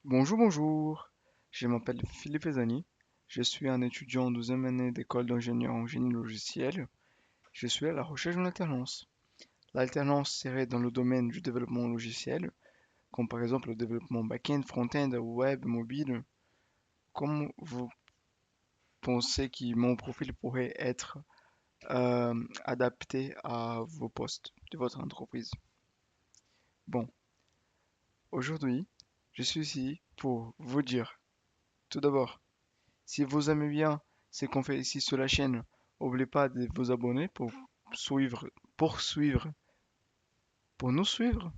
Bonjour, bonjour. Je m'appelle Philippe Ezani. Je suis un étudiant en 12e année d'école d'ingénieur en génie logiciel. Je suis à la recherche d'une alternance. L'alternance serait dans le domaine du développement logiciel, comme par exemple le développement back-end, front-end, web, mobile. Comment vous pensez que mon profil pourrait être adapté à vos postes de votre entreprise? Bon, aujourd'hui, je suis ici pour vous dire, tout d'abord, si vous aimez bien ce qu'on fait ici sur la chaîne, n'oubliez pas de vous abonner suivre, pour nous suivre,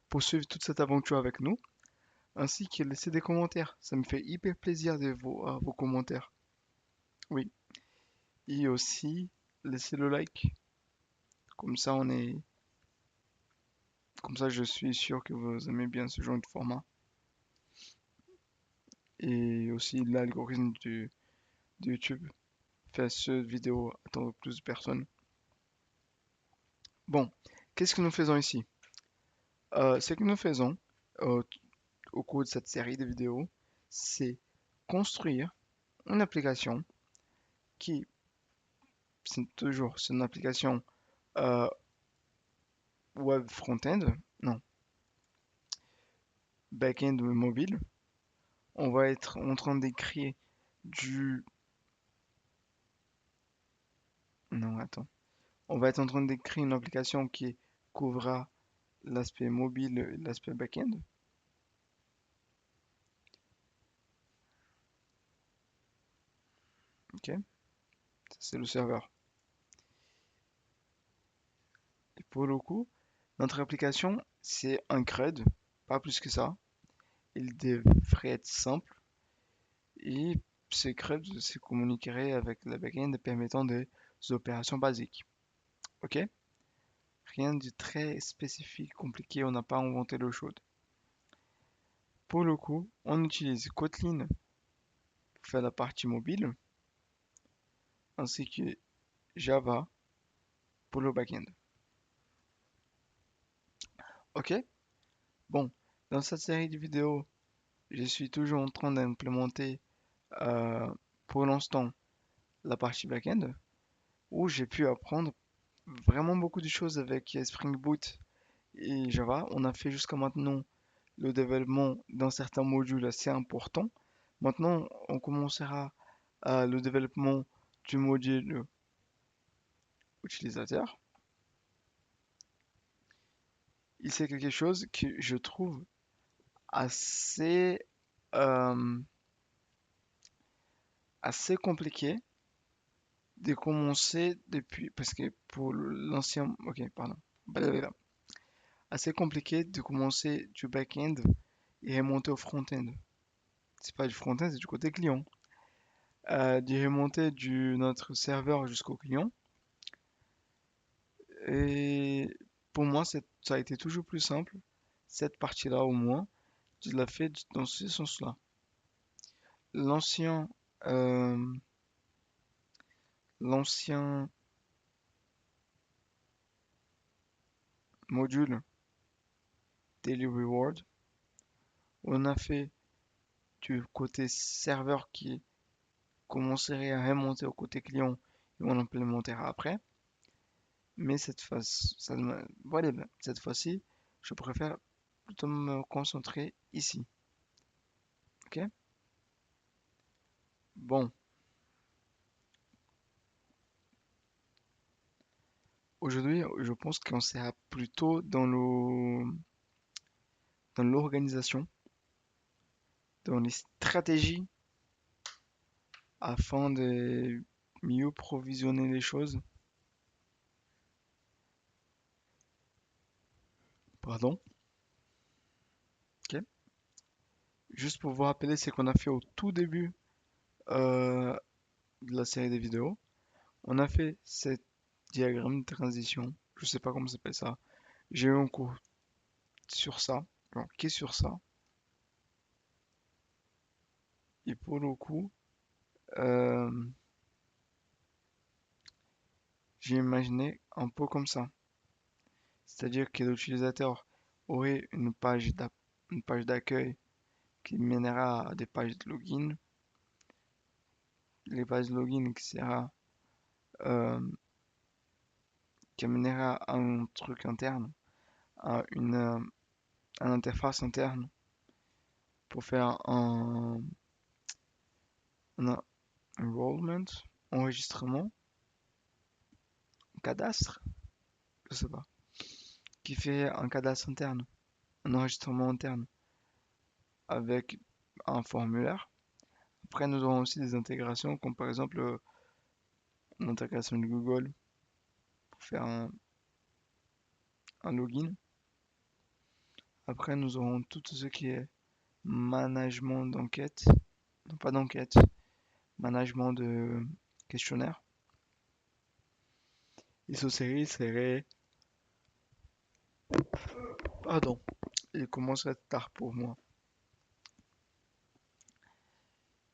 pour suivre toute cette aventure avec nous, ainsi que laisser des commentaires. Ça me fait hyper plaisir de voir vos commentaires. Oui. Et aussi, laissez le like. Comme ça, comme ça, je suis sûr que vous aimez bien ce genre de format. Et aussi, l'algorithme de YouTube fait cette vidéo atteindre plus de personnes. Bon, qu'est-ce que nous faisons ici? Ce que nous faisons euh, au cours de cette série de vidéos, c'est construire une application qui, c'est une application euh, web front-end, non, back-end ou mobile. On va être en train d'écrire du... Non, attends. On va être en train d'écrire une application qui couvrira l'aspect mobile et l'aspect back-end. Ok, ça c'est le serveur. Et pour le coup, notre application, c'est un CRUD, pas plus que ça. Il devrait être simple. Et ce CRUD se communiquerait avec le backend permettant des opérations basiques. Ok? Rien de très spécifique, compliqué, on n'a pas inventé l'eau chaude. Pour le coup, on utilise Kotlin pour faire la partie mobile, ainsi que Java pour le backend. Ok? Bon, dans cette série de vidéos, je suis toujours en train d'implémenter euh, pour l'instant la partie backend, où j'ai pu apprendre vraiment beaucoup de choses avec Spring Boot et Java. On a fait jusqu'à maintenant le développement d'un certain module assez important. Maintenant, on commencera le développement du module utilisateur. Et c'est quelque chose que je trouve assez, euh, assez compliqué de commencer depuis, parce que pour l'ancien, ok, pardon, blablabla. Assez compliqué de commencer du back-end et remonter au front-end. C'est pas du front-end, c'est du côté client. De remonter notre serveur jusqu'au client. Et pour moi, ça a été toujours plus simple. Cette partie-là, au moins, je l'ai fait dans ce sens-là. L'ancien, euh, l'ancien module Daily Reward, on a fait du côté serveur qui commencerait à remonter au côté client et on implémentera après. Mais voilà, cette fois-ci, je préfère plutôt me concentrer ici. Ok? Bon, aujourd'hui, je pense qu'on sera plutôt dans l'organisation, dans les stratégies afin de mieux provisionner les choses. Pardon. Ok. Juste pour vous rappeler ce qu'on a fait au tout début euh, de la série des vidéos. On a fait ce diagramme de transition. Je sais pas comment ça s'appelle ça. J'ai eu un cours sur ça, genre, qui est sur ça. Et pour le coup, euh, j'ai imaginé un peu comme ça. C'est-à-dire que l'utilisateur aurait une page d'accueil qui mènera à des pages de login. Les pages de login euh, qui mènera à un truc interne, à une interface interne pour faire un enrollment, enregistrement, cadastre, je sais pas, qui fait un cadastre interne, un enregistrement interne avec un formulaire. Après, nous aurons aussi des intégrations, comme par exemple l'intégration de Google pour faire un login. Après, nous aurons tout ce qui est management d'enquête, non pas d'enquête, management de questionnaire. ISO-série serait, pardon, il commence à être tard pour moi.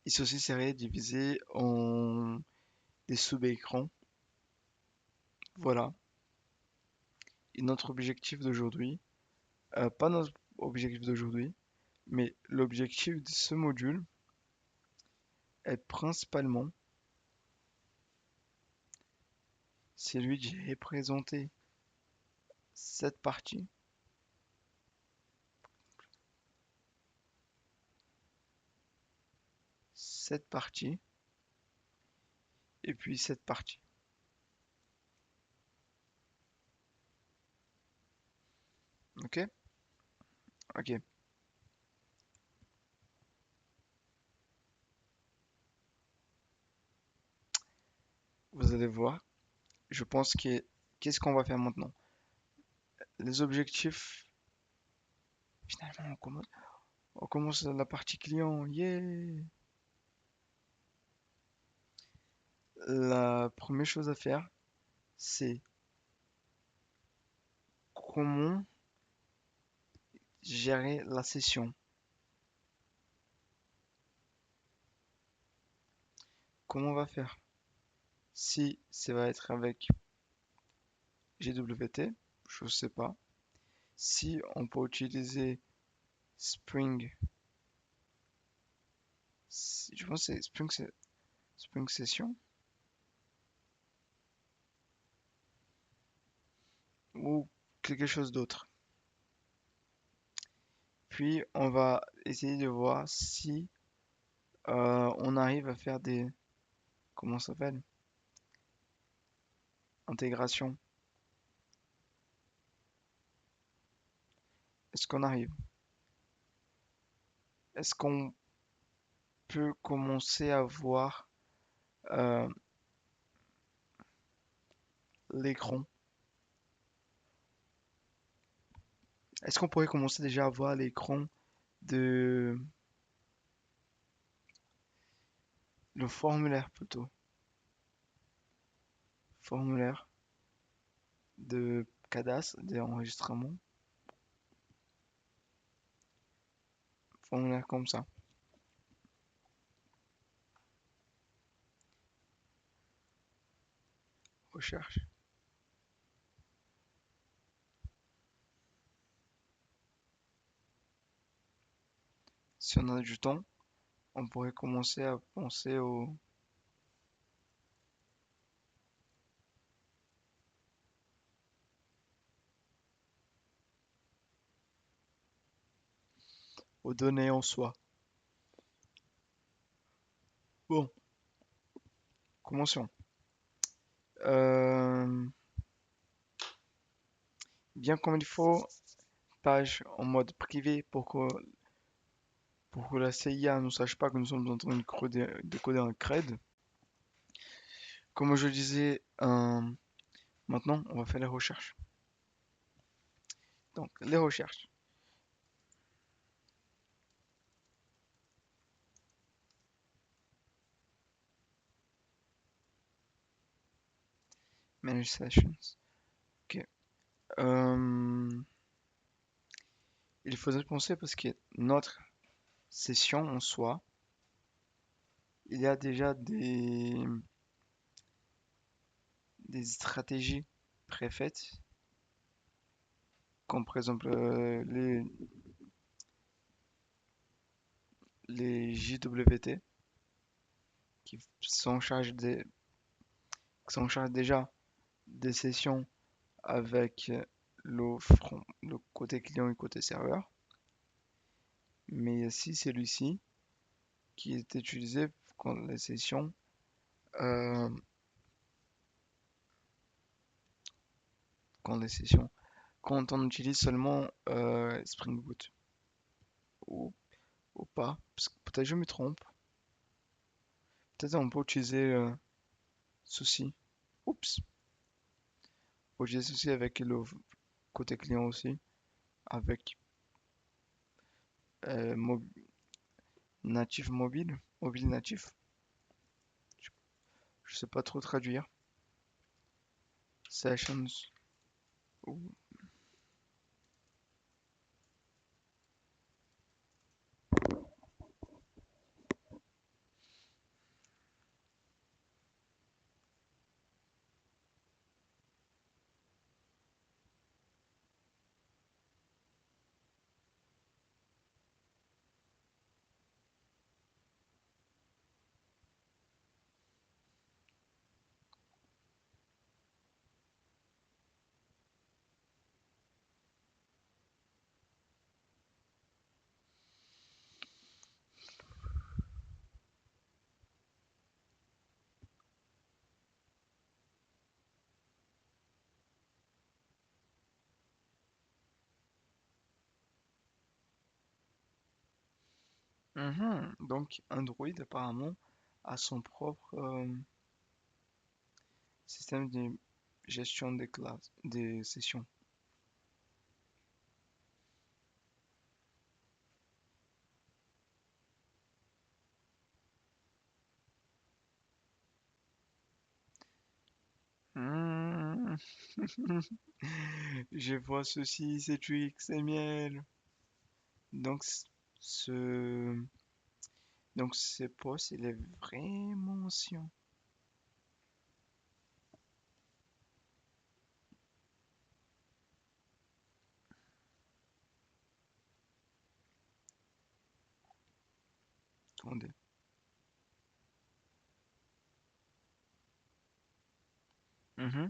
ISO-série serait divisé en des sous-écrans. Voilà. Et notre objectif d'aujourd'hui, pas notre objectif d'aujourd'hui, mais l'objectif de ce module est principalement celui de représenter cette partie, cette partie, et puis cette partie. Ok? Ok. Vous allez voir. Je pense que qu'est-ce qu'on va faire maintenant? Les objectifs. Finalement, on commence la partie client. Yeah! La première chose à faire, c'est comment gérer la session. Comment on va faire? Si ça va être avec GWT, je ne sais pas. Si on peut utiliser Spring, je pense que c'est Spring Session ou quelque chose d'autre. Puis on va essayer de voir si on arrive à faire des, comment ça s'appelle? Intégration. Est-ce qu'on arrive? Est-ce qu'on peut commencer à voir euh, l'écran? Est-ce qu'on pourrait commencer déjà à voir l'écran de le formulaire plutôt? Formulaire de cadastre, d'enregistrement. Formulaire comme ça. Recherche. Si on a du temps, on pourrait commencer à penser aux données en soi. Bon, commençons. Euh, bien comme il faut, page en mode privé pour que la CIA ne sache pas que nous sommes en train de coder un CRED. Comme je disais, maintenant on va faire les recherches. Donc les recherches. Manage sessions. Ok. Euh, il faudrait penser parce que notre session en soi, il y a déjà des stratégies préfaites, comme par exemple les JWT qui sont chargés qui sont chargés déjà des sessions avec le côté client et côté serveur. Mais il y a aussi celui-ci qui est utilisé quand les sessions, euh, quand les sessions, quand on utilise seulement Spring Boot ou, ou pas. Parce que peut-être je me trompe. Peut-être on peut utiliser ceci. Oups. On peut utiliser ceci avec le côté client aussi, avec euh, mo- natif mobile, mobile natif. Je, je sais pas trop traduire. Sessions. ou- Mhm. Donc Android apparemment a son propre système de gestion des classes, des sessions. Hmm. Je vois ceci, c'est du XML. Donc ce donc ce poste il est vraiment ancien. Attendez. Mhm.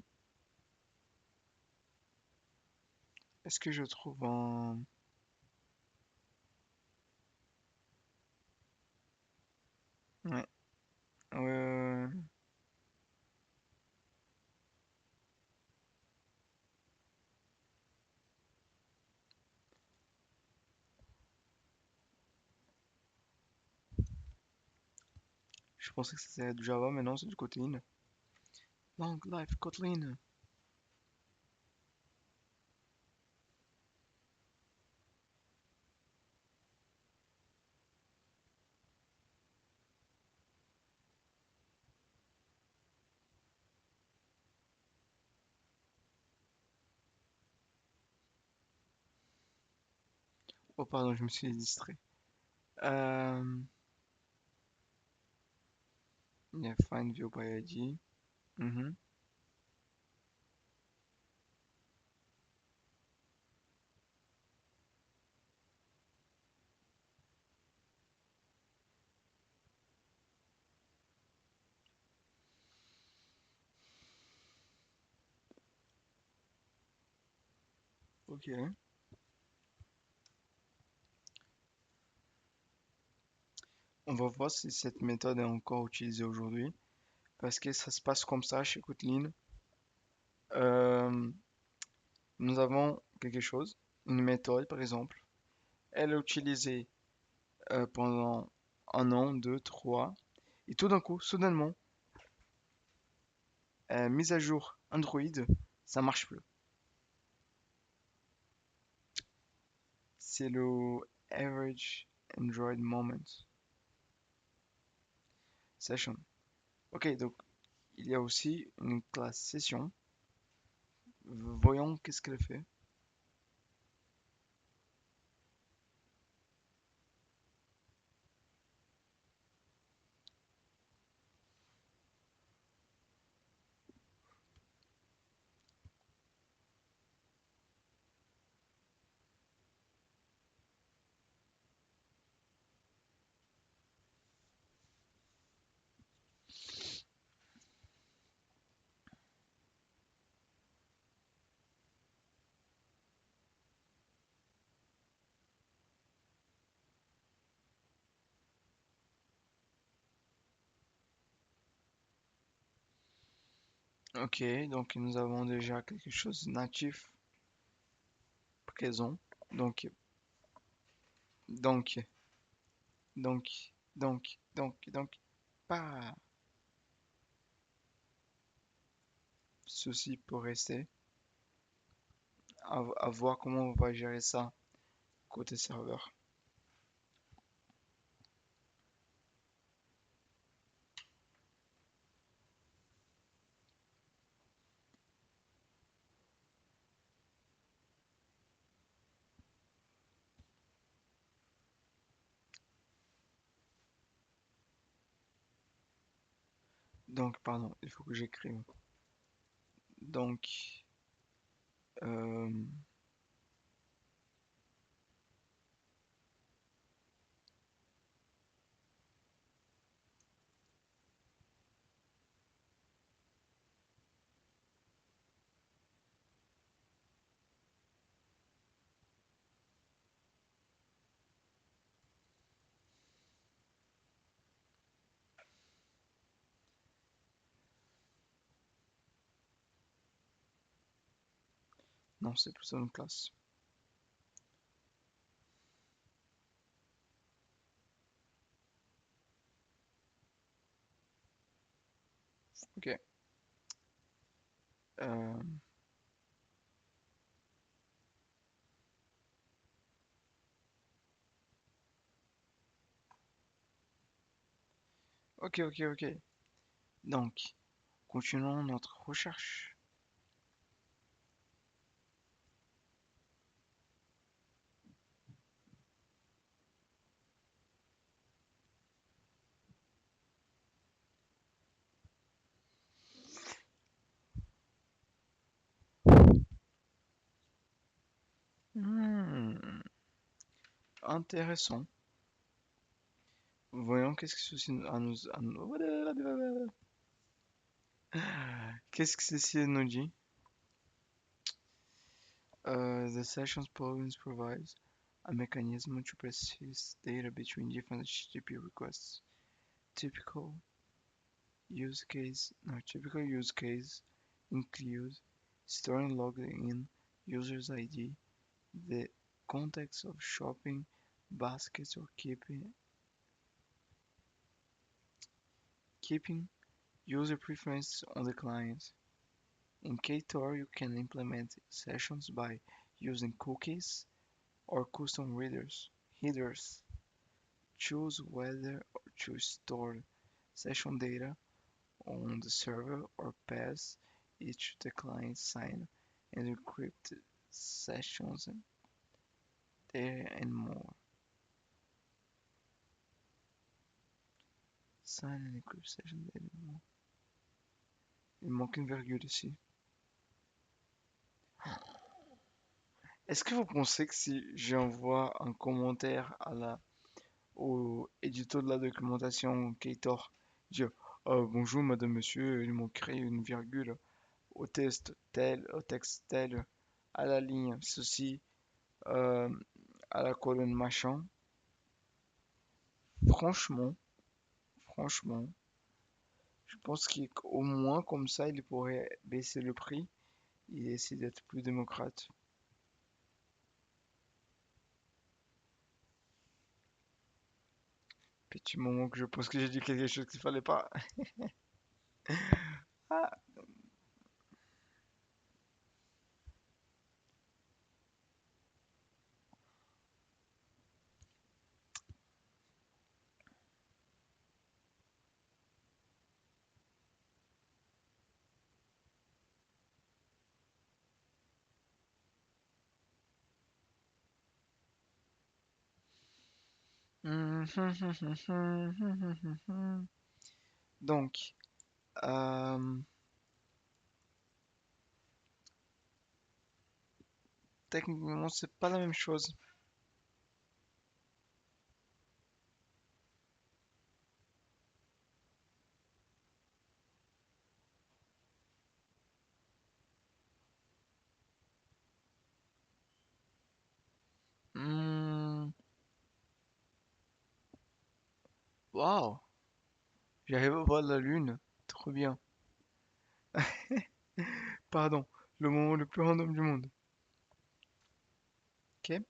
Est-ce que je trouve un... Ouais, ouais, je pensais que c'était du Java, mais non, c'est du Kotlin. Long life Kotlin. Oh pardon, je me suis distrait. Euh... Il y a Find View by ID. Mhm. Ok. On va voir si cette méthode est encore utilisée aujourd'hui. Parce que ça se passe comme ça chez Kotlin. Euh, Nous avons quelque chose, une méthode par exemple. Elle est utilisée pendant un an, deux, trois. Et tout d'un coup, soudainement, mise à jour Android, ça marche plus. C'est le Average Android Moment Session. Ok, donc il y a aussi une classe session. Voyons qu'est-ce qu'elle fait. Ok, donc nous avons déjà quelque chose de natif présent. Donc, donc, donc, donc, pas ceci pour rester. À voir comment on va gérer ça côté serveur. Donc, pardon, il faut que j'écrive. Donc, euh, non, c'est plutôt une classe. Ok. Euh, ok. Donc, continuons notre recherche. Hmm, intéressant. Voyons qu'est-ce que ceci qu'est-ce que ceci nous dit? The sessions plugins provides a mechanism to persist data between different HTTP requests. Typical typical use case include storing logged in user's ID, the context of shopping baskets, or keeping user preferences on the client. In Ktor, you can implement sessions by using cookies or custom headers. Choose whether to store session data on the server or pass it to the client side and encrypt sessions data and more. Sign and encrypt session data and more. Il manque une virgule ici. Est-ce que vous pensez que si j'envoie un commentaire au édito de la documentation Ktor, dire bonjour madame, monsieur, ils m'ont créé une virgule au texte tel, à la ligne ceci, euh, à la colonne machin. Franchement, franchement, je pense qu'au moins comme ça, il pourrait baisser le prix et essayer d'être plus démocrate. Petit moment que je pense que j'ai dit quelque chose qu'il fallait pas. Ah. Donc, euh, techniquement, c'est pas la même chose. Hmm, Waouh, j'arrive à voir la lune. Trop bien. Pardon, le moment le plus random du monde. Ok?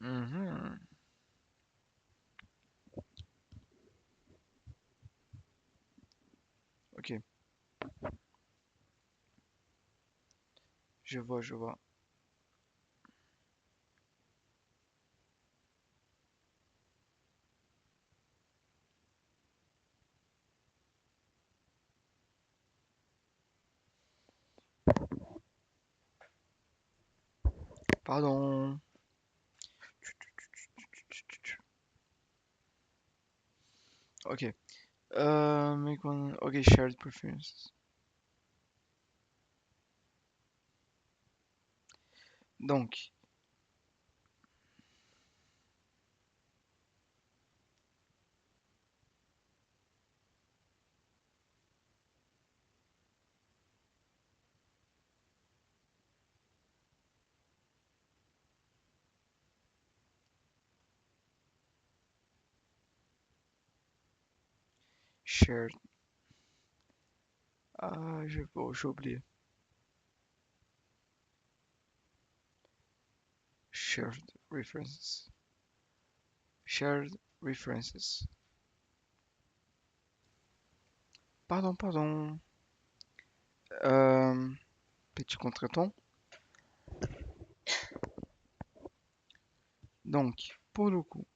Mhm. Ok, je vois, je vois. Pardon. Ok. Ok, shared preferences. Donc, shared. Ah, j'ai oublié. Shared references. Shared references. Pardon, pardon. Euh, Petit contretemps. Donc, pour le coup,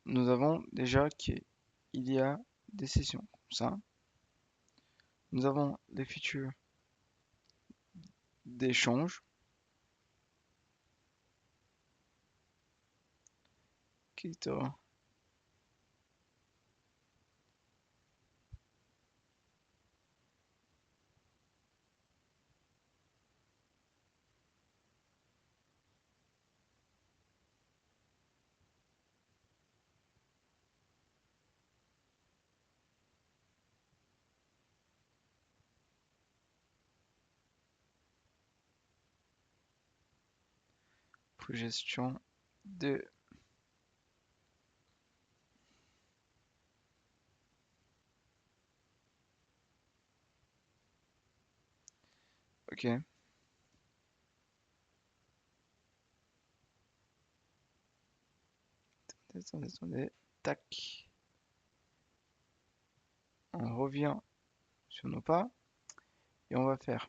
nous avons déjà qu'il y a des sessions comme ça. Nous avons les features d'échange qui est pour gestion de... Ok, attendez, attendez. Tac. On revient sur nos pas et on va faire.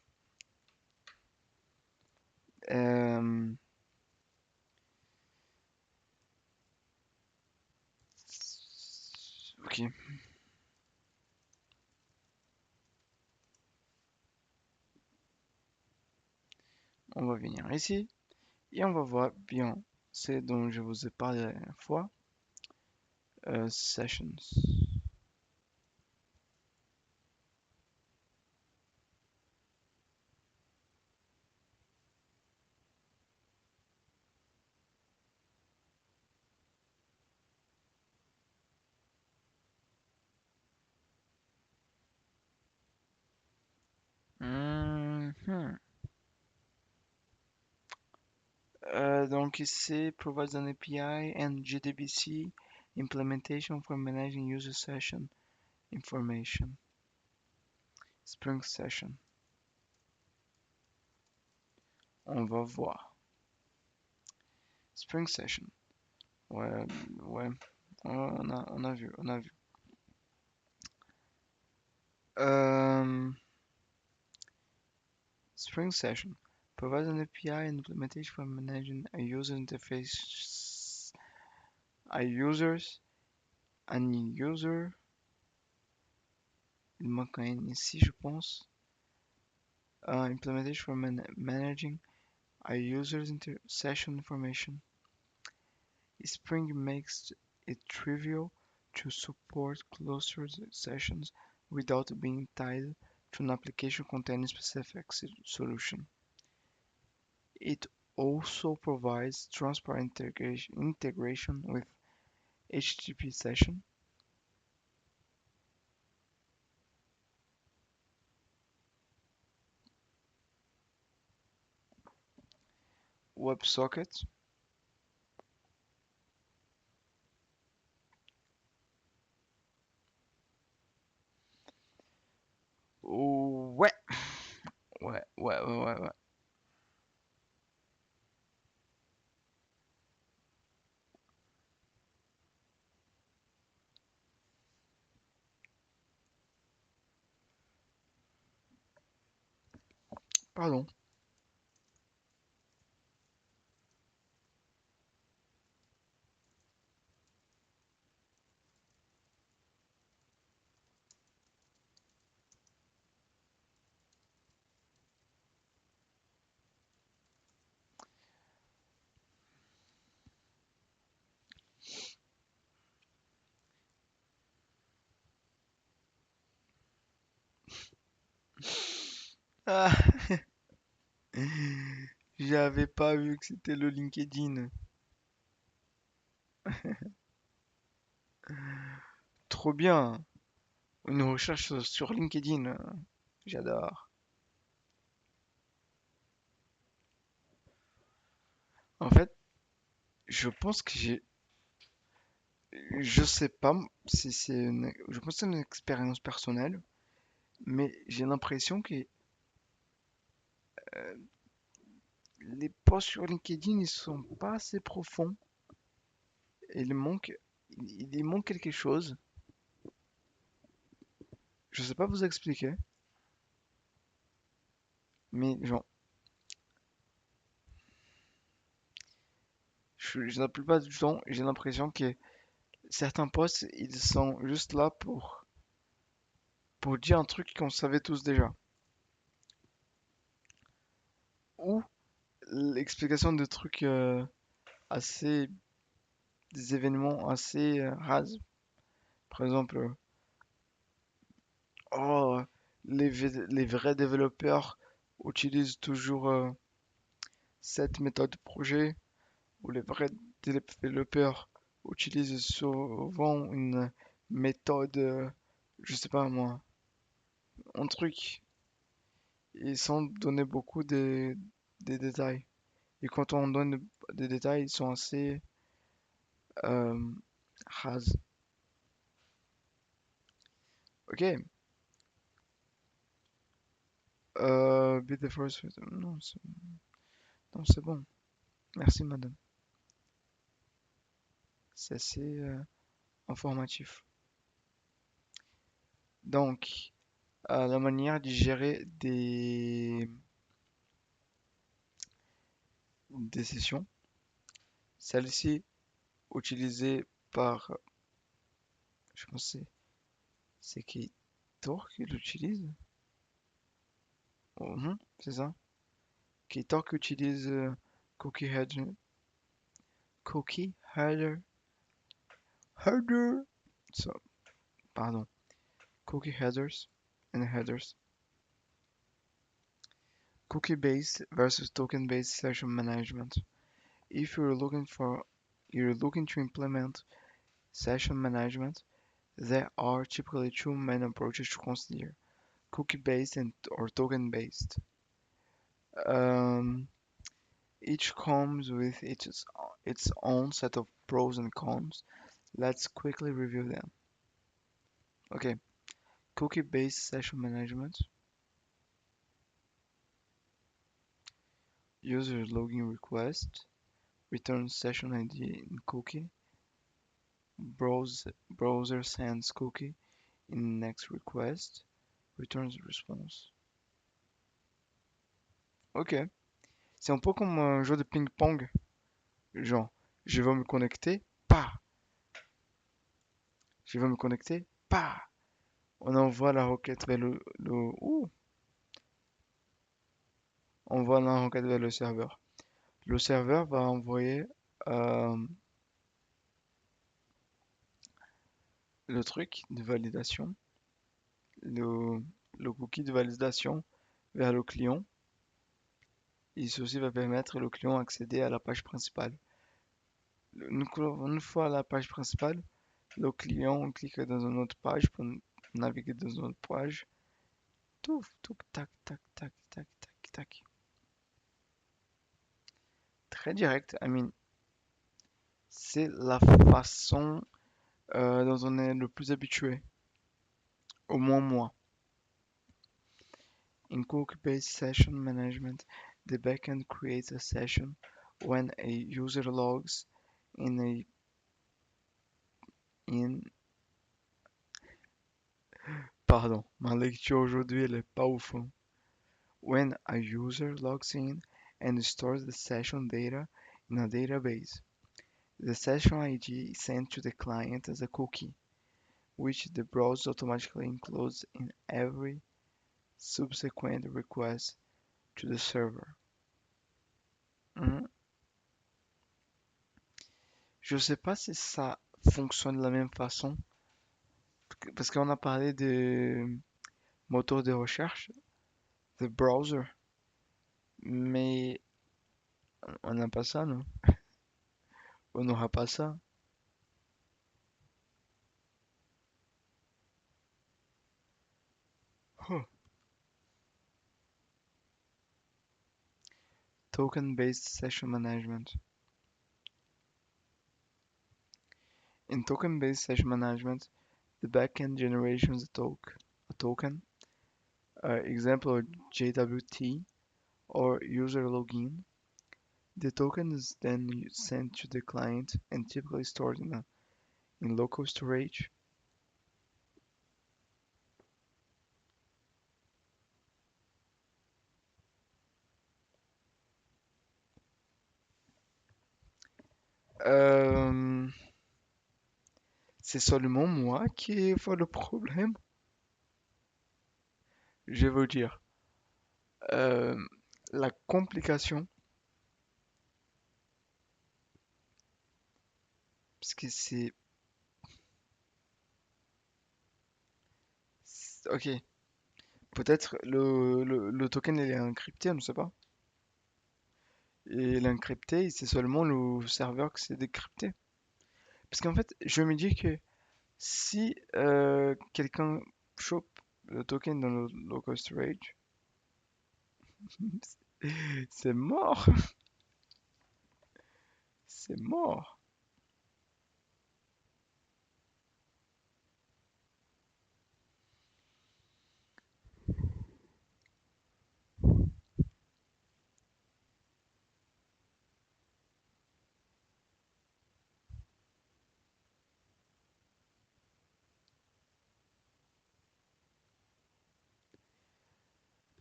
euh, ok, on va venir ici et on va voir bien ce dont je vous ai parlé la dernière fois. Sessions. Mhm. Donc ici, provides an API and JDBC implementation for managing user session information. Spring Session. On va voir. Spring Session. Ouais, ouais. On a vu, on a vu. Euh, Spring Session provides an API and implementation for managing a user interface, a users, an user. Il manque un N ici, je pense. implementation for managing a user's session information. Spring makes it trivial to support clustered sessions without being tied to an application containing specific solution. It also provides transparent integration with HTTP session, WebSocket. Ouais, ouais. Pardon. Ah, j'avais pas vu que c'était le LinkedIn. Trop bien. Une recherche sur LinkedIn. J'adore. En fait, je pense que je sais pas si je pense que c'est une expérience personnelle, mais j'ai l'impression que les posts sur LinkedIn, ils sont pas assez profonds. Il manque, il manque quelque chose. Je sais pas vous expliquer, mais genre, la plupart du temps, j'ai l'impression que certains posts, ils sont juste là pour dire un truc qu'on savait tous déjà. Ou l'explication de trucs assez, des événements assez rases. Par exemple, oh, les vrais développeurs utilisent toujours cette méthode projet, ou les vrais développeurs utilisent souvent une méthode, je sais pas moi, un truc, et sans donner beaucoup des détails. Et quand on donne des détails, ils sont assez euh, rases. Ok, be the first. Non, non, c'est bon. Merci, madame. C'est assez informatif. Donc, la manière de gérer des sessions, celle-ci utilisée par, je pense que c'est qui Tor qui l'utilise. Mhm, c'est ça. Qui Tor utilise Cookie Header. Cookie Header. Header. So, pardon. Cookie headers and headers. Cookie-based versus token-based session management. If you're looking to implement session management, there are typically two main approaches to consider: cookie-based and or token-based. Um, each comes with its own set of pros and cons. Let's quickly review them. Okay, cookie-based session management. User login request, return session ID in cookie, browser sends cookie in next request, returns response. Ok, c'est un peu comme un jeu de ping-pong. Genre, je veux me connecter, pas. Je veux me connecter, pas. On envoie la requête vers ouh, envoie la requête vers le serveur. Le serveur va envoyer euh, le truc de validation, le, le cookie de validation vers le client. Et ceci va permettre au client d'accéder à la page principale. Une fois à la page principale, le client clique dans une autre page pour naviguer dans une autre page. Tout, tout, tac, tac, tac, tac, tac, tac. Très direct, I mean, c'est la façon dont on est le plus habitué, au moins moi. In cookie-based session management, the backend creates a session when a user logs in a in pardon, ma lecture aujourd'hui elle est pas ouf, hein. When a user logs in and stores the session data in a database. The session ID is sent to the client as a cookie, which the browser automatically includes in every subsequent request to the server. Mhm. Je sais pas si ça fonctionne de la même façon, parce qu'on a parlé de moteur de recherche, de browser, mais on n'a pas ça, non? On n'aura pas ça. Huh. Token-based session management. In token-based session management, the backend generates a token, example JWT or user login. The token is then sent to the client and typically stored in local storage. Euh, c'est seulement moi qui vois le problème. Je veux dire, euh, la complication, parce que ok, peut-être le token il est encrypté, on ne sait pas. Et l'encrypté, c'est seulement le serveur que c'est décrypté. Parce qu'en fait, je me dis que si quelqu'un chope le token dans le local storage, c'est mort, c'est mort.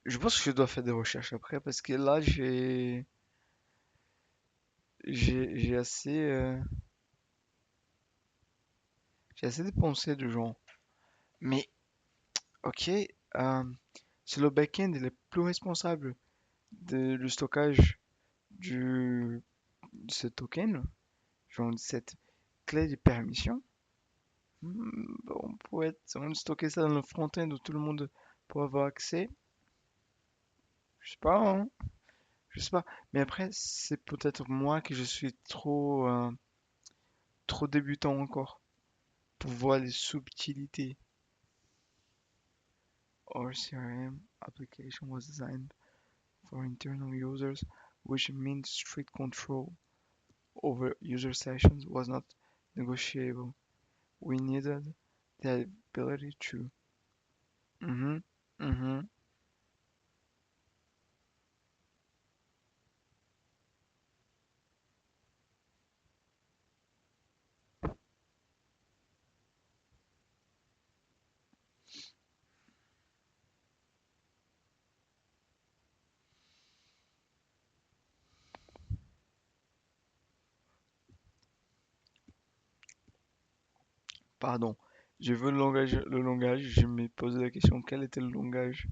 Je pense que je dois faire des recherches après parce que là j'ai j'ai assez de pensées de gens. Mais ok, euh, c'est le backend il est plus responsable du stockage de ce token, genre de cette clé de permission. On pourrait stocker ça dans le front-end où tout le monde peut avoir accès. Je sais pas, hein, je sais pas. Mais après, c'est peut-être moi que je suis trop débutant encore pour voir les subtilités. Our CRM application was designed for internal users, which means strict control over user sessions was not negotiable. We needed the ability to. Mhm, mhm. Pardon. Je veux le langage, je me posais la question, quel était le langage?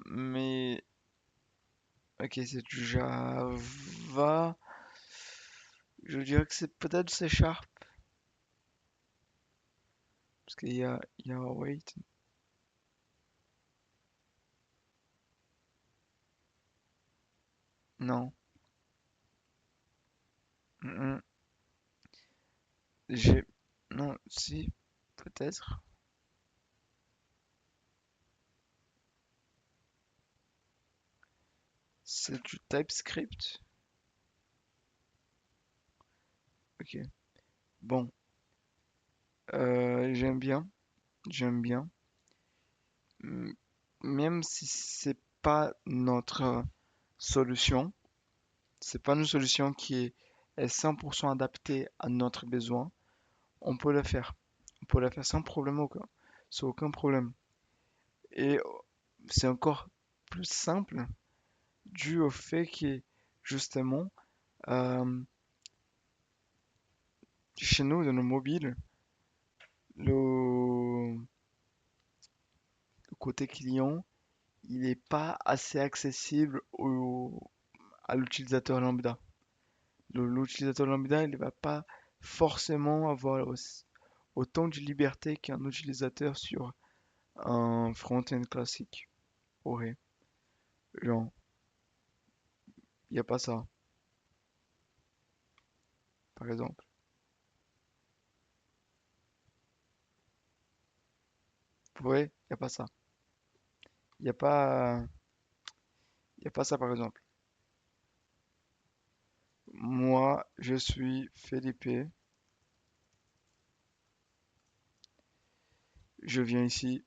Mais Ok, c'est du Java. Je dirais que c'est peut-être C Sharp. Parce qu'il y a wait. Non. Mm, J'ai. Non, si, peut-être. C'est du TypeScript. Ok. Bon. J'aime bien. J'aime bien. Mm, Même si c'est pas notre solution, c'est pas une solution est 100% adaptée à notre besoin, on peut le faire. On peut le faire sans problème aucun. Sans aucun problème. Et c'est encore plus simple dû au fait que, justement, euh, chez nous, dans nos mobiles, le côté client, il n'est pas assez accessible à l'utilisateur lambda. L'utilisateur lambda, il ne va pas forcément avoir autant de liberté qu'un utilisateur sur un front-end classique aurait. Genre, il n'y a pas ça, par exemple. Ouais, il n'y a pas ça. Il n'y a pas, il y a pas ça, par exemple. Moi, je suis Felipe. Je viens ici.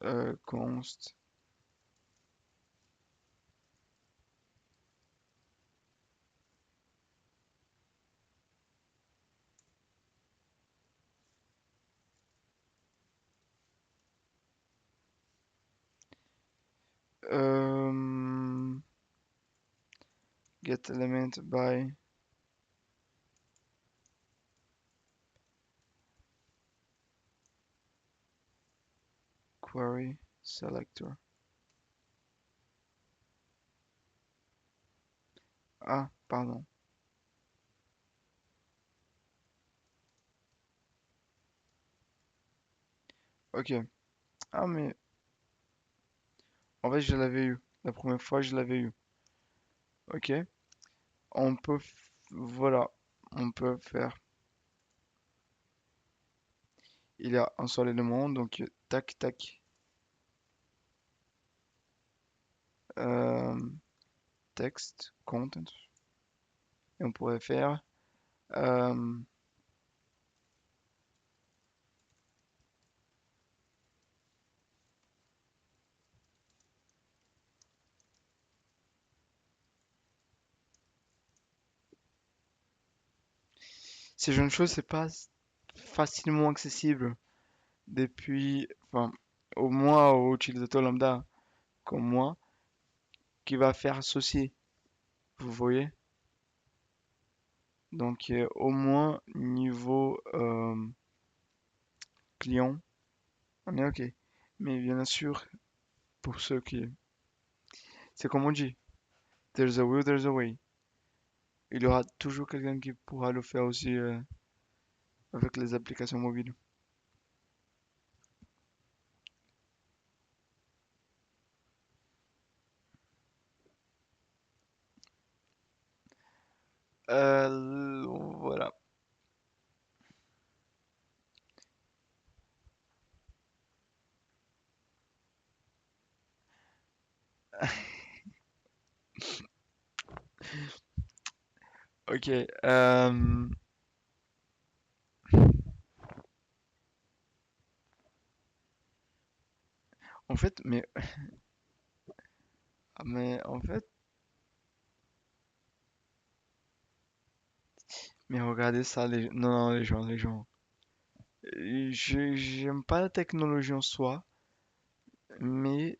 euh, const. euh, Get element by query selector. Ah, pardon. Ok. Ah, mais en fait, je l'avais eu. La première fois, je l'avais eu. Ok. Voilà. On peut faire. Il y a un seul élément, donc tac, tac. Euh, Text, content. Et on pourrait faire. euh, Ces jeunes choses, c'est pas facilement accessible depuis, enfin, au moins aux utilisateurs lambda comme moi, qui va faire associer, vous voyez? Donc, au moins, niveau client, on est OK. Mais bien sûr, pour ceux qui... C'est comme on dit, there's a will, there's a way. Il y aura toujours quelqu'un qui pourra le faire aussi avec les applications mobiles. Voilà. OK. En fait, mais en fait, mais regardez ça, non, non, les gens. J'aime pas la technologie en soi, mais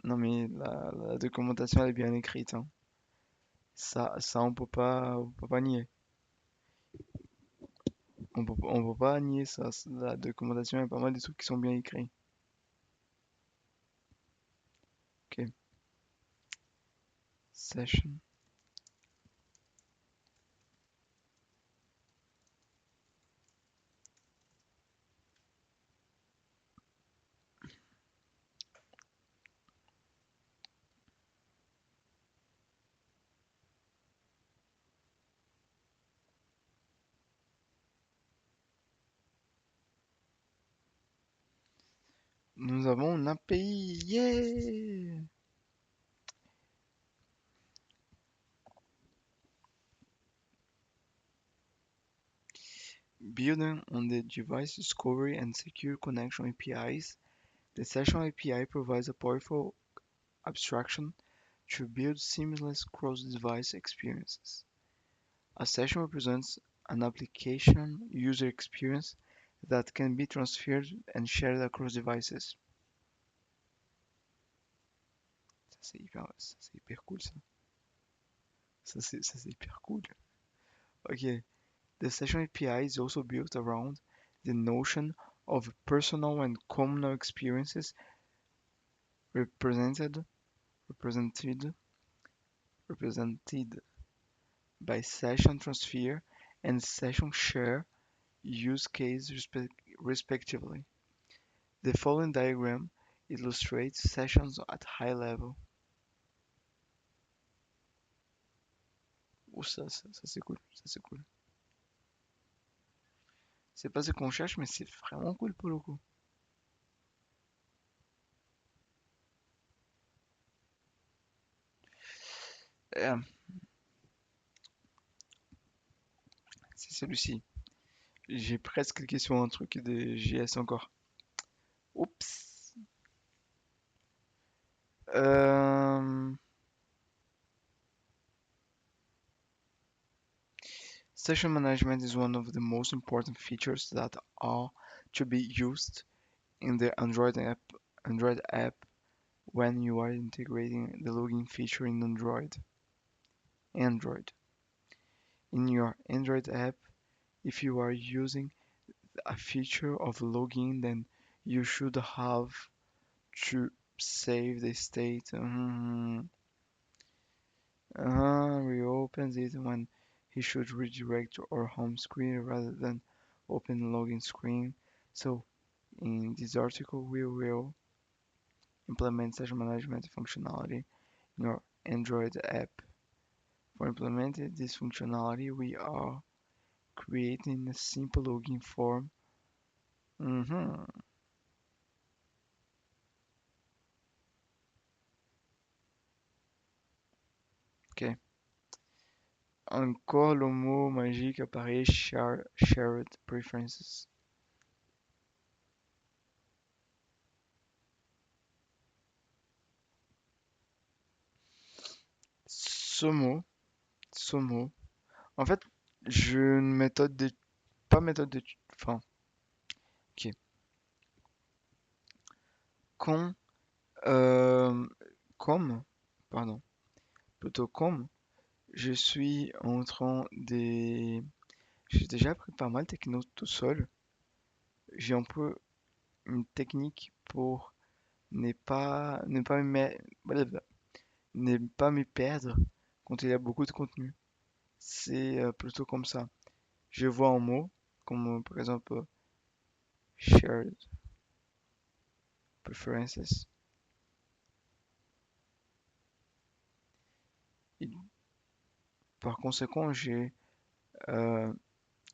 Non mais la documentation elle est bien écrite, hein. Ça on peut pas nier. On peut pas nier ça. La documentation, il y a pas mal de trucs qui sont bien écrits. Ok. Session. Nous avons un API. Yeah! Building on the device discovery and secure connection APIs, the Session API provides a powerful abstraction to build seamless cross-device experiences. A session represents an application user experience that can be transferred and shared across devices. Ça c'est hyper cool ça. Ça c'est hyper cool. Ok. The Session API is also built around the notion of personal and communal experiences represented represented represented by session transfer and session share use case respectively. The following diagram illustrates sessions at high level. Oh, ça c'est cool, ça c'est cool. C'est pas ce qu'on cherche, mais c'est vraiment cool pour le coup. Euh, c'est celui-ci. J'ai presque cliqué sur un truc de JS encore. Oups. Euh, Session management is one of the most important features that are to be used in the Android app when you are integrating the logging feature in Android. In your Android app, if you are using a feature of logging, then you should have to save the state. Reopens it when he should redirect our home screen rather than open login screen. So in this article, we will implement session management functionality in our Android app. For implementing this functionality, we are creating a simple login form. Mhm. Ok. Encore le mot magique apparaît shared preferences. Ce mot, ce mot. En fait, je une méthode de pas méthode d'étude. Enfin, ok. Quand, euh, comme, pardon, plutôt comme, je suis en train des. J'ai déjà appris pas mal de techno tout seul. J'ai un peu une technique pour ne pas me perdre quand il y a beaucoup de contenu. C'est plutôt comme ça. Je vois un mot, comme par exemple shared preferences. Et par conséquent, euh,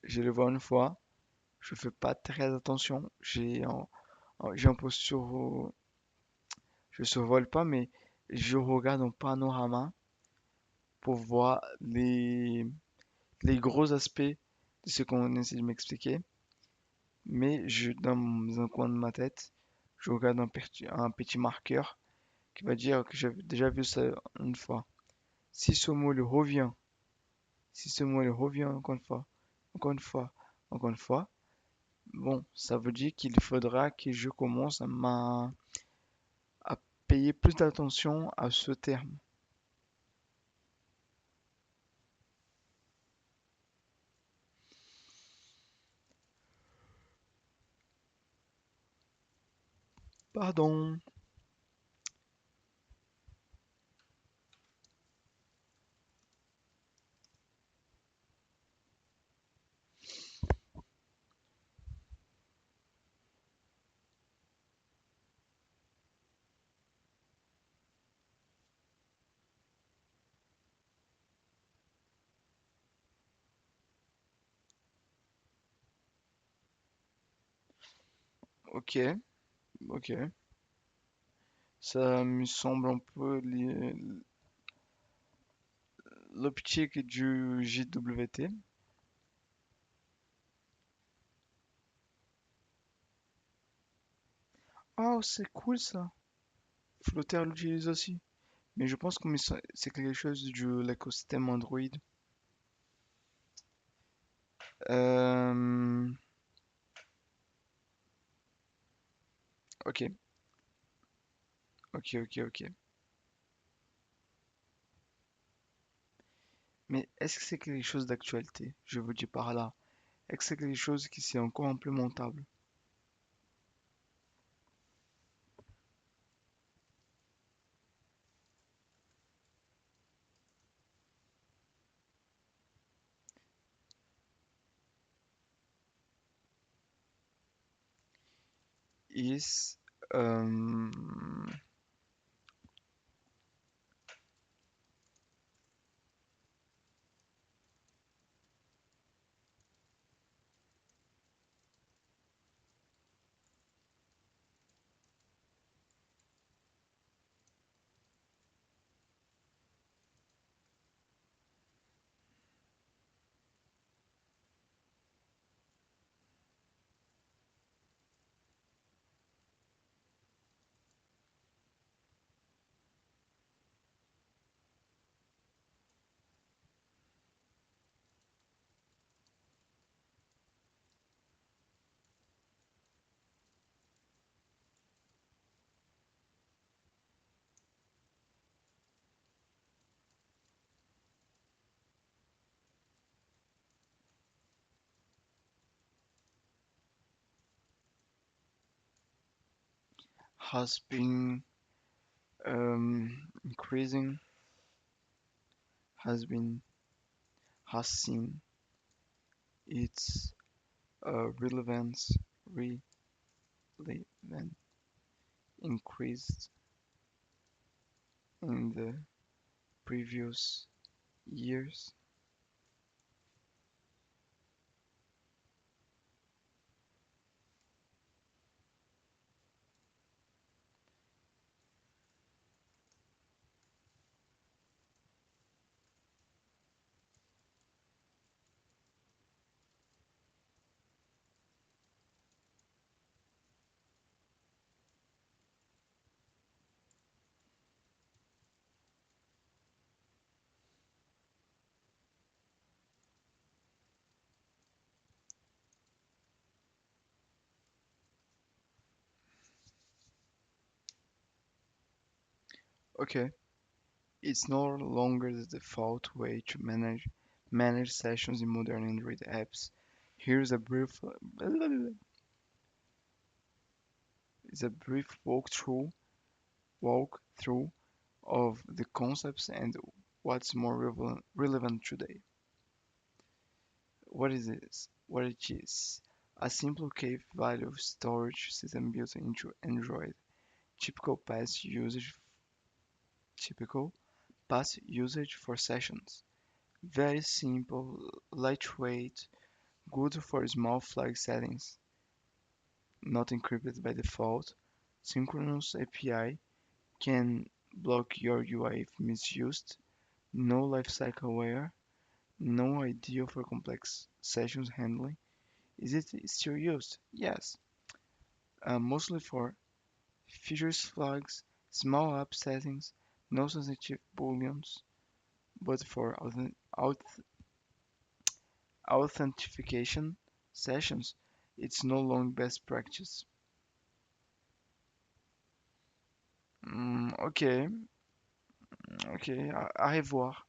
je le vois une fois, je fais pas très attention. J'ai un peu je survole pas, mais je regarde un panorama pour voir les gros aspects de ce qu'on essaie de m'expliquer. Mais dans un coin de ma tête, je regarde un petit marqueur qui va dire que j'ai déjà vu ça une fois. Si ce mot le revient, si ce mot le revient encore une fois, encore une fois, encore une fois, bon, ça veut dire qu'il faudra que je commence à payer plus d'attention à ce terme. Pardon. Ok, ok. Ça me semble un peu l'optique du JWT. Ah, c'est cool ça. Flutter l'utilise aussi. Mais je pense que c'est quelque chose de l'écosystème Android. Euh, ok, ok. Mais est-ce que c'est quelque chose d'actualité? Je vous dis par là. Est-ce que c'est quelque chose qui c'est encore implémentable? Is, euh, has been increasing, has been, has seen its relevance, relevant increased in the previous years. Okay, it's no longer the default way to manage sessions in modern Android apps. Here's a is a brief walkthrough of the concepts and what's more relevant today. What is this? What it is? A simple key value storage system built into Android. Typical pass usage typical pass usage for sessions. Very simple, lightweight, good for small flag settings. Not encrypted by default. Synchronous API can block your UI if misused. No lifecycle aware. No ideal for complex sessions handling. Is it still used? Yes. Mostly for features flags, small app settings, no sensitive booleans, but for authentication sessions, it's no longer best practice. Ok, ok, à revoir.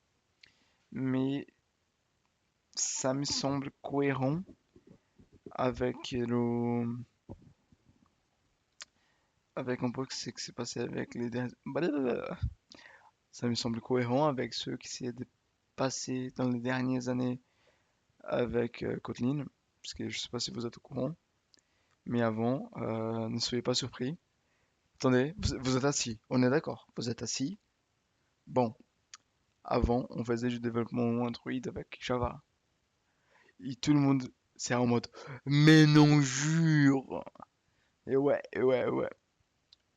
Mais ça me semble cohérent avec avec un peu ce qui s'est passé avec les derniers. Ça me semble cohérent avec ce qui s'est passé dans les dernières années avec Kotlin, parce que je sais pas si vous êtes au courant, mais avant, ne soyez pas surpris. Attendez, vous êtes assis, on est d'accord, vous êtes assis. Bon, avant, on faisait du développement Android avec Java. Et tout le monde, c'est en mode, mais non, jure! Et ouais, ouais.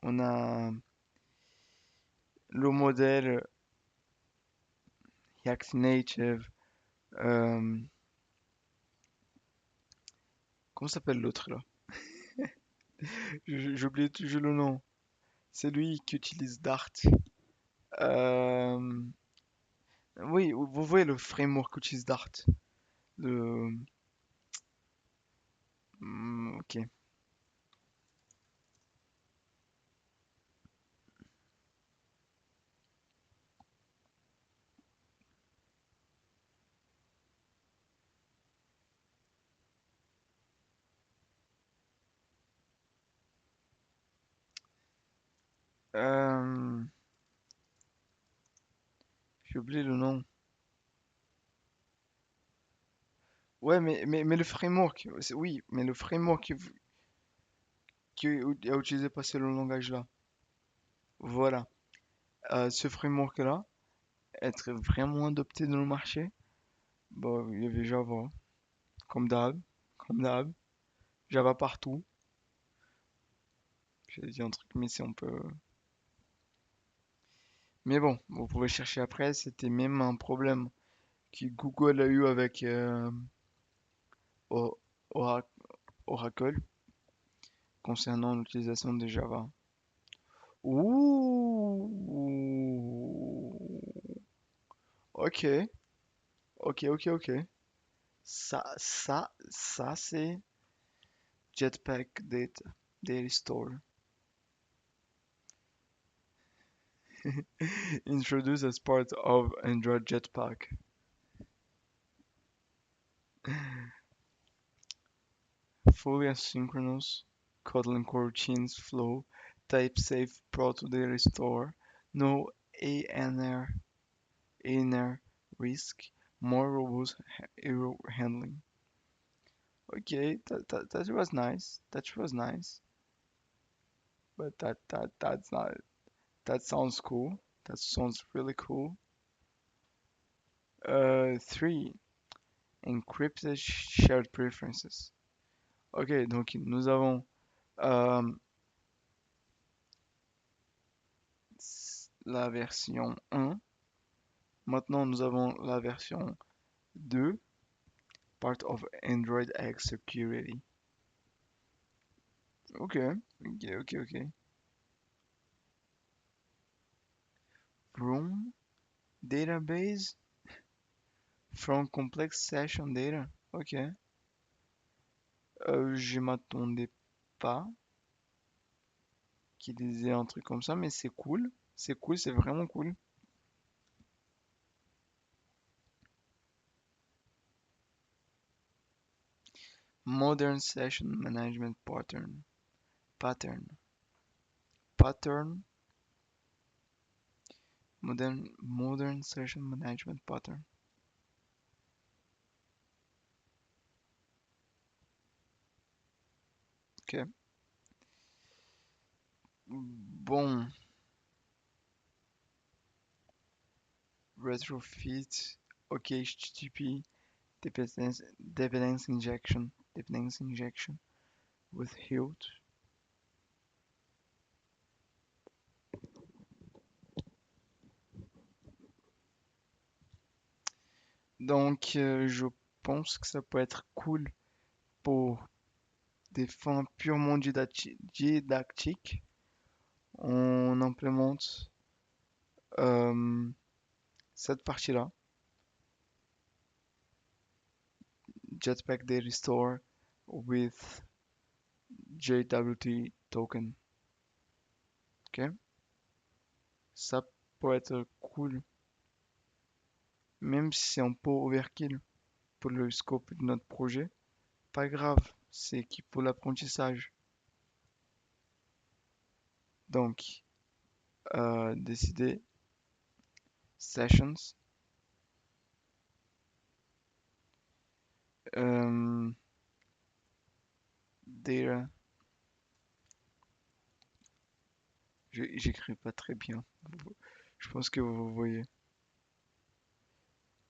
On a le modèle React Native, euh, comment s'appelle l'autre là? J'oublie toujours le nom. C'est lui qui utilise Dart. Euh, oui, vous voyez le framework qu'utilise Dart. Le... ok. Euh, j'ai oublié le nom. Ouais, mais le framework, oui, mais le framework qui a utilisé pas ce langage-là. Voilà. Ce framework-là, être vraiment adopté dans le marché, bah, il y avait Java, comme d'hab, comme d'hab. Java partout. J'ai dit un truc, mais si on peut. Mais bon, vous pouvez chercher après, c'était même un problème que Google a eu avec O- Ora- Oracle concernant l'utilisation de Java. Ouh, ok, ok. Ça c'est Jetpack Data Store. Introduced as part of Android Jetpack. Fully asynchronous Kotlin coroutines flow, type safe proto data store, no ANR risk, more robust error handling. Okay, that was nice. That was nice. But that's not that sounds cool. That sounds really cool. Three, encrypted shared preferences. Ok, donc nous avons euh, la version 1. Maintenant, nous avons la version 2, part of Android X Security. Ok, ok. Room database from complex session data. Ok. Je m'attendais pas qu'il disait un truc comme ça, mais c'est cool. C'est cool, c'est vraiment cool. Modern session management pattern, modern session management pattern. Ok. Bon, retrofit, ok, HTTP, dependence injection with Hilt. Donc, je pense que ça peut être cool pour des fins purement didactiques. On implémente euh, cette partie-là, Jetpack Data Store with JWT token. Ok? Ça pourrait être cool, même si c'est un peu overkill pour le scope de notre projet. Pas grave, c'est qu'il faut l'apprentissage. Donc, décider, sessions, euh, data, j'écris pas très bien. Je pense que vous voyez.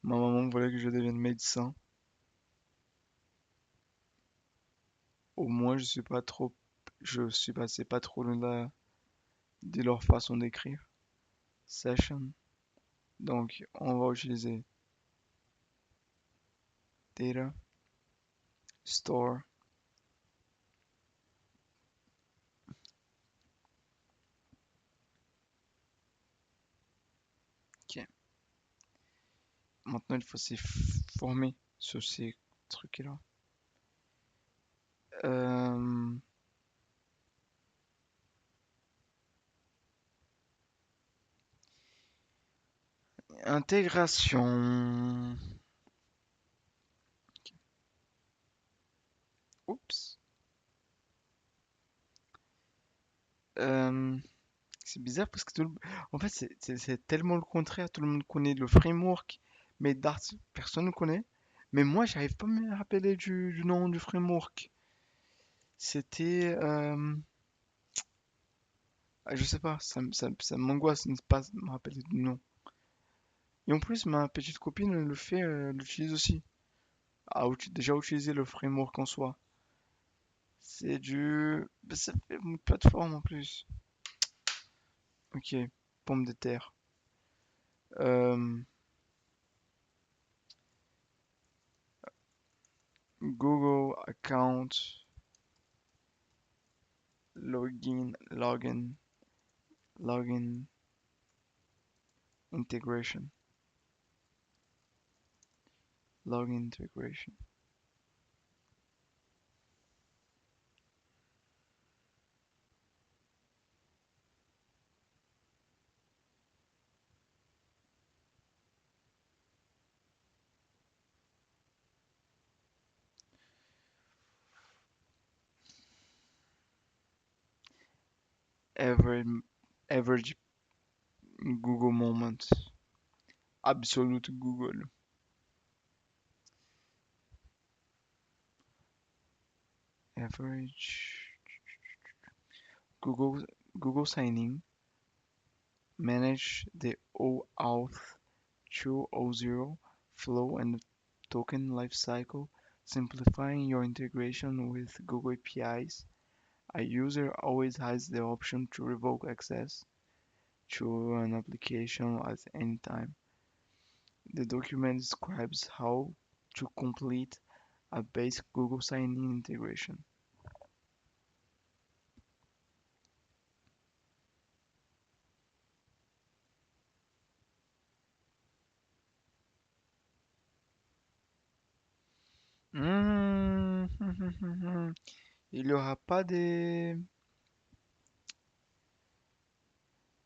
Ma maman voulait que je devienne médecin. Au moins, je suis passé pas trop loin de leur façon d'écrire. Session. Donc, on va utiliser data, store. Ok. Maintenant, il faut se former sur ces trucs-là. Euh, intégration. Oups. Euh, c'est bizarre parce que en fait, c'est tellement le contraire. Tout le monde connaît le framework, mais Dart, personne ne connaît. Mais moi, j'arrive pas à me rappeler du nom du framework. C'était, je sais pas, ça m'angoisse de ne pas me rappeler du nom. Et en plus, ma petite copine l'utilise aussi. Déjà utilisé le framework en soi. Ça fait une plateforme en plus. Ok, pomme de terre. Euh, Google account, login, integration, login integration. Average, average Google moment. Absolute Google. Average Google Google signing. Manage the OAuth 2.0 flow and token lifecycle, simplifying your integration with Google APIs. A user always has the option to revoke access to an application at any time. The document describes how to complete a basic Google sign-in integration. Hmm, Il n'y aura pas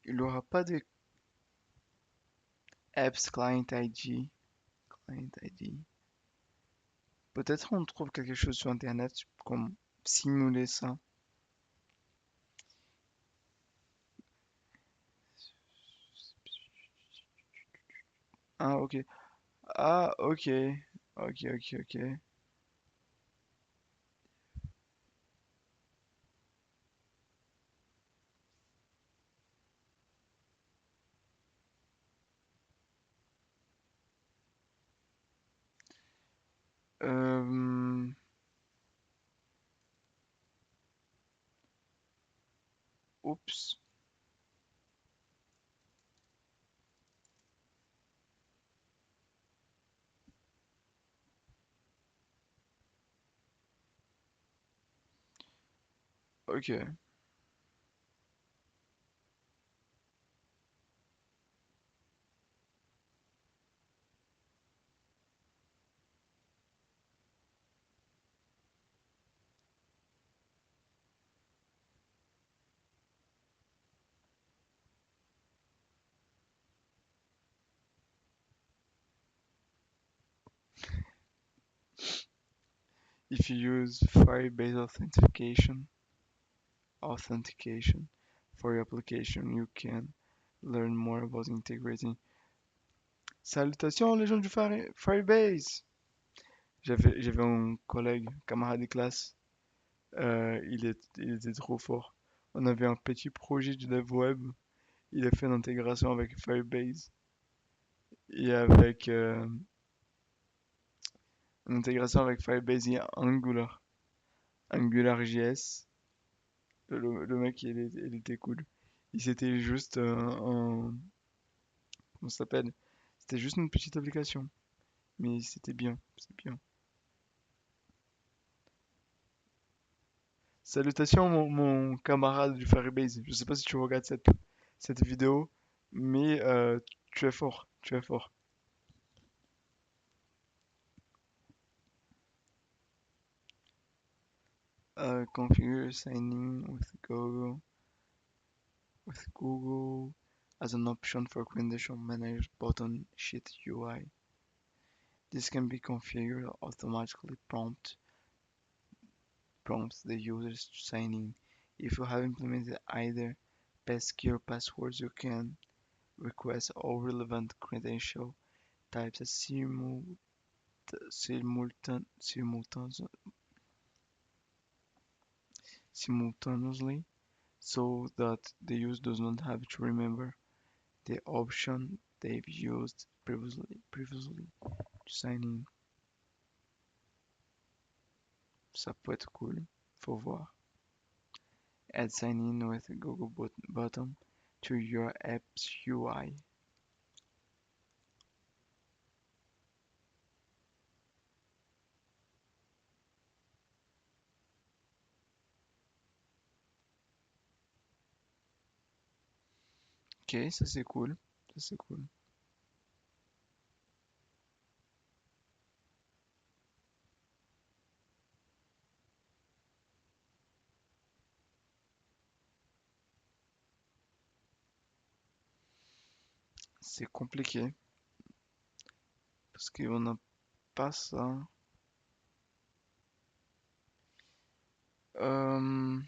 il y aura pas de apps client ID. Client ID. Peut-être on trouve quelque chose sur Internet comme simuler ça. Ah, ok. Ah, ok. Ok, ok, ok. Euh, Oups. Ok. If you use Firebase authentication for your application, you can learn more about integrating. Salutations les gens du Firebase! J'avais un collègue, camarade de classe, il était trop fort. On avait un petit projet de dev web, il a fait une intégration avec Firebase et avec une intégration avec Firebase et Angular, AngularJS. Le mec, il était cool. Il C'était juste comment ça s'appelle? C'était juste une petite application, mais c'était bien, c'est bien. Salutations mon camarade du Firebase. Je sais pas si tu regardes cette vidéo, mais tu es fort, tu es fort. Configure signing with Google as an option for credential managed button sheet UI. This can be configured automatically prompts the users to sign in. If you have implemented either passkey or passwords, you can request all relevant credential types as simultaneously so that the user does not have to remember the option they've used previously to sign in. Ça peut être cool, faut voir. Add sign in with a Google button to your app's UI. Ok, ça c'est cool. Ça c'est cool. C'est compliqué parce qu'on n'a pas ça. Euh,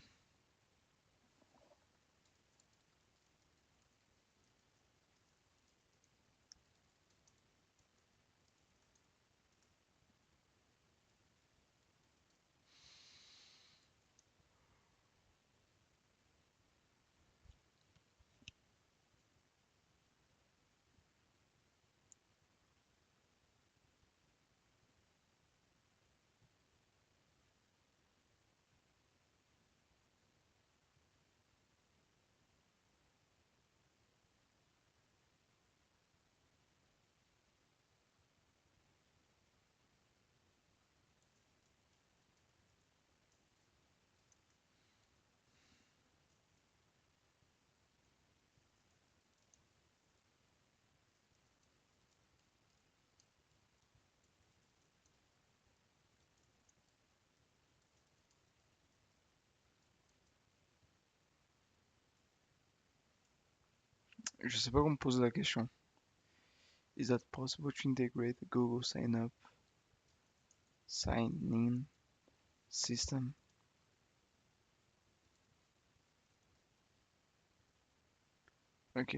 je sais pas comment poser la question. Is that possible to integrate the Google sign in system? Ok,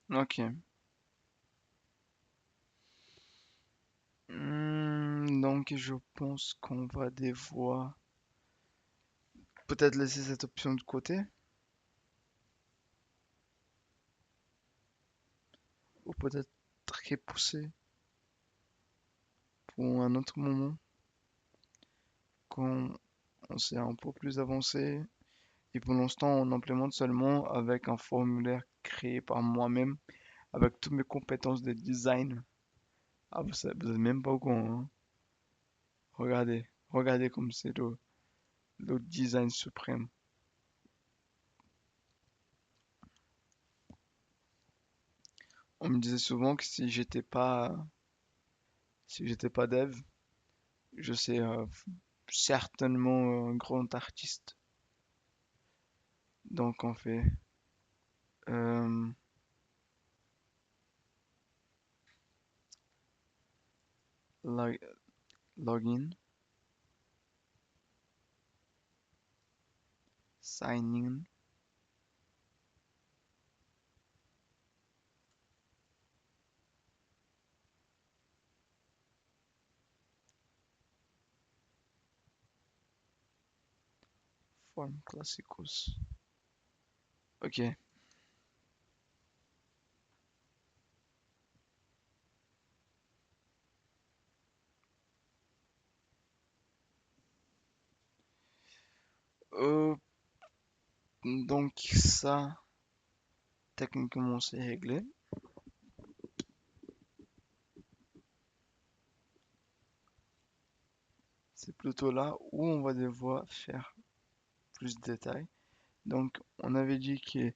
ok. Donc je pense qu'on va devoir peut-être laisser cette option de côté ou peut-être repousser pour un autre moment quand on s'est un peu plus avancé. Et pour l'instant, on implémente seulement avec un formulaire créé par moi-même, avec toutes mes compétences de design. Ah, vous êtes même pas au courant, hein. Regardez, regardez comme c'est le design suprême. On me disait souvent que si j'étais pas dev, je serais certainement un grand artiste. Donc on fait euh, log- login, sign in, form classicus. Ok. Euh, donc ça, techniquement, c'est réglé. C'est plutôt là où on va devoir faire plus de détails. Donc, on avait dit que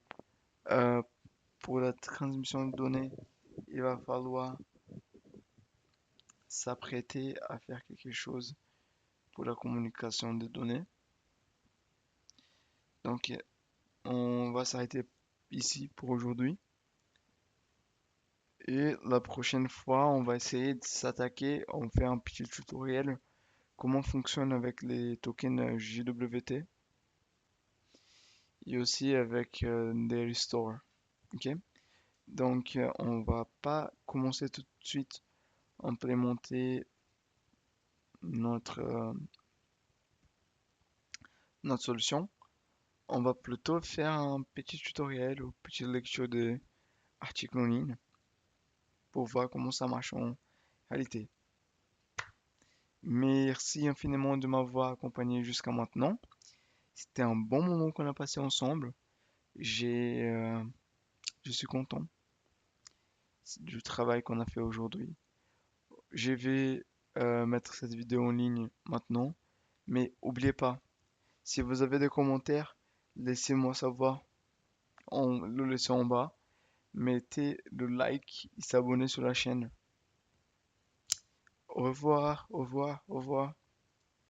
euh, pour la transmission de données, il va falloir s'apprêter à faire quelque chose pour la communication des données. Donc, on va s'arrêter ici pour aujourd'hui. Et la prochaine fois, on va essayer de s'attaquer, on fait un petit tutoriel, comment fonctionne avec les tokens JWT et aussi avec des restores. Ok? Donc, on va pas commencer tout de suite à implémenter notre, notre solution. On va plutôt faire un petit tutoriel ou petite lecture de articles en ligne pour voir comment ça marche en réalité. Merci infiniment de m'avoir accompagné jusqu'à maintenant. C'était un bon moment qu'on a passé ensemble. J'ai, euh, je suis content du travail qu'on a fait aujourd'hui. Je vais mettre cette vidéo en ligne maintenant, mais n'oubliez pas, si vous avez des commentaires, laissez-moi savoir, le laissez en bas. Mettez le like et s'abonner sur la chaîne. Au revoir, au revoir, au revoir.